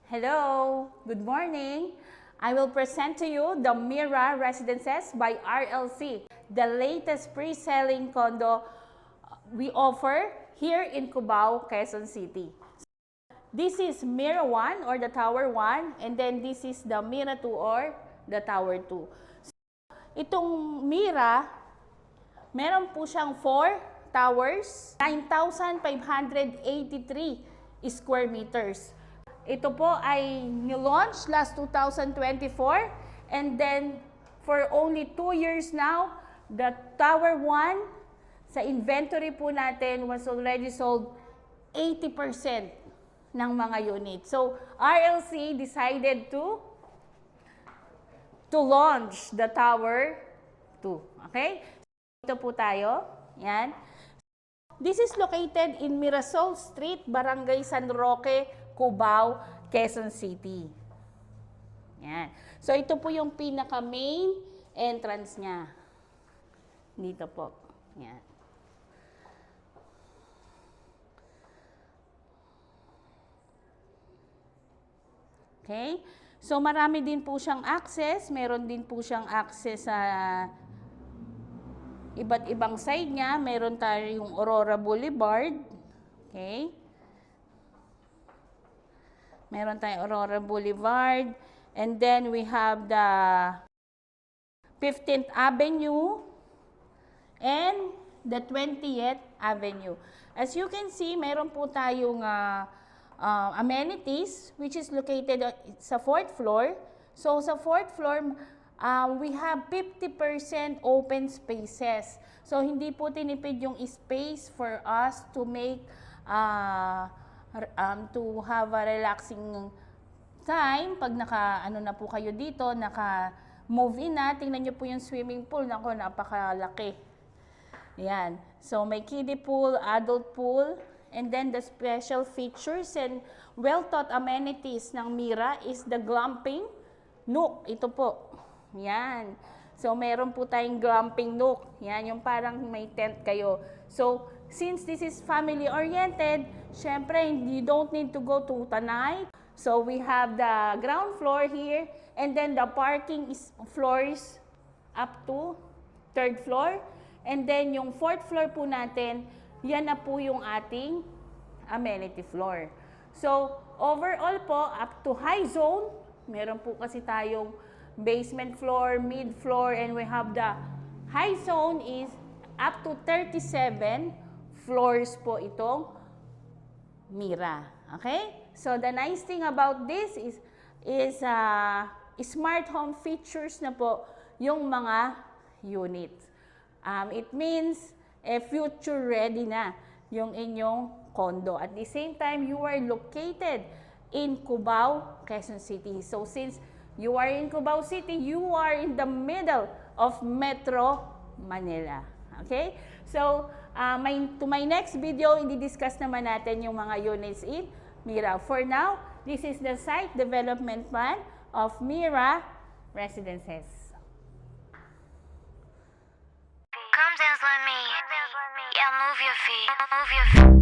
Hello, good morning. I will present to you the Mira Residences by RLC, the latest pre-selling condo we offer here in Cubao, Quezon City. This is Mira 1 or the Tower 1, and then this is the Mira 2 or the Tower 2. Itong Mira, meron po siyang 4 towers, 9,583 square meters. Ito po ay nilaunch last 2024, and then for only 2 years now, the Tower 1 sa inventory po natin was already sold 80% ng mga units. So RLC decided to launch the Tower 2. Okay? Ito po tayo. Yan. This is located in Mirasol Street, Barangay San Roque, Cubao, Quezon City. Yan. So ito po yung pinaka main entrance niya. Dito po. Yan. Okay? So marami din po siyang access. Meron din po siyang access sa iba't ibang side niya. Meron tayong Aurora Boulevard. Okay? Meron tayong Aurora Boulevard. And then we have the 15th Avenue and the 20th Avenue. As you can see, meron po tayong amenities which is located sa 4th floor. So sa 4th floor, we have 50% open spaces. So hindi po tinipid yung space for us to make to have a relaxing time pag na po kayo dito, naka-move in na. Tingnan nyo po yung swimming pool. Naku, napakalaki. Yan. So may kiddie pool, adult pool, and then the special features and well-thought amenities ng Mira is the glamping nook. Ito po. Yan. So meron po tayong glamping nook. Yan, yung parang may tent kayo. So since this is family-oriented, syempre, you don't need to go to Tanay. So we have the ground floor here, and then the parking floors up to 3rd floor. And then yung 4th floor po natin, yan na po yung ating amenity floor. So overall po, up to high zone, meron po kasi tayong basement floor, mid floor, and we have the high zone is up to 37 floors po itong Mira. Okay? So the nice thing about this is smart home features na po yung mga units. It means future ready na yung inyong condo. At the same time, you are located in Cubao, Quezon City. So since you are in Cubao City, you are in the middle of Metro Manila. Okay? So, to my next video, i-discuss naman natin yung mga units in Mira. For now, this is the site development plan of Mira Residences. Come dance with me. Yeah, move your feet. Move your feet.